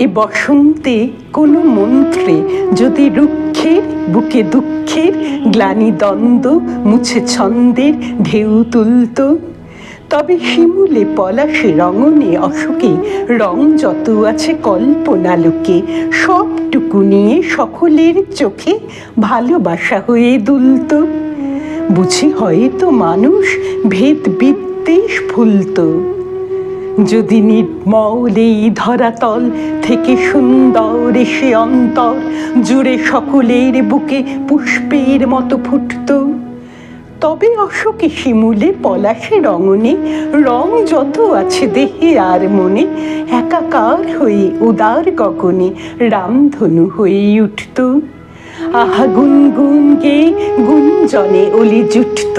এ বসন্তে কোনো মন্ত্রে যদি রুক্ষের বুকে দুঃখের গ্লানি দ্বন্দ্ব মুছে ছন্দের ঢেউ তুলত, তবে শিমুলে পলাশে রঙনে অশোকে রং যত আছে কল্পনালোকে সবটুকু নিয়ে সকলের চোখে ভালোবাসা হয়ে দুলত। বুঝি হয়তো মানুষ ভেদ বিদ্বেষ ভুলত, যদি নির্মল এই ধরাতল থেকে সুন্দর এসে অন্তর জুড়ে সকলের বুকে পুষ্পের মতো ফুটত। তবে অশোকে শিমুলে পলাশে রঙনে রং যত আছে দেহে আর মনে একাকার হয়ে উদার গগনে রামধনু হয়ে উঠত। আহা গুনগুন গেয়ে গুঞ্জনে অলি জুটত।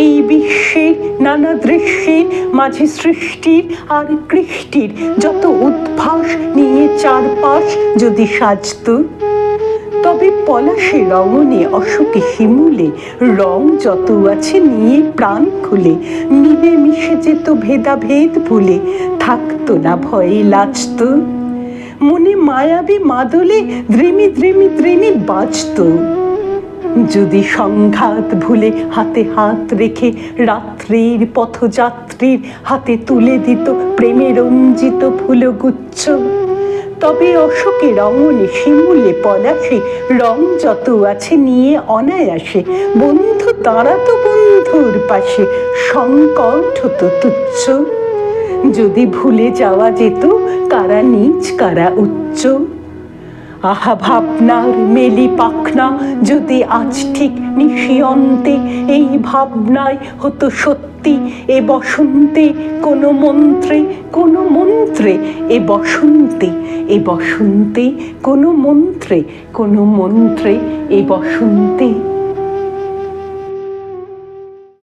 এই বিশ্বের নানা দৃশ্যের মাঝে সৃষ্টির আর কৃষ্টির যত উদ্ভাস নিয়ে চারপাশ যদি সাজত, তবে পলাশে রঙনে অশোকে শিমুলে রং যত আছে নিয়ে প্রাণ খুলে মিলে মিশে যেত ভেদাভেদ ভুলে থাকতো না ভয়ে লাজত। মনে মায়াবী মাদলে দ্রিমি দ্রিমি দ্রিমি বাজত। যদি সংঘাত ভুলে হাতে হাত রেখে রাত্রির পথযাত্রীর হাতে তুলে দিত প্রেমে রঞ্জিত ফুলগুচ্ছ, তবে অশোকে রঙনে শিমুলে পলাশে রং যত আছে নিয়ে অনায়াসে বন্ধু দাঁড়াতো বন্ধুর পাশে, সংকট হতো তুচ্ছ। যদি ভুলে যাওয়া যেত কারা নীচ কারা উচ্চ, আহা ভাবনার মেলি পাখনা যদি আজ ঠিক নিশিয়ন্তে এই ভাবনায় হতো সত্যি এ বসন্তে কোনো মন্ত্রে কোনো মন্ত্রে এ বসন্তে এ বসন্তে কোনো মন্ত্রে কোনো মন্ত্রে এ বসন্তে।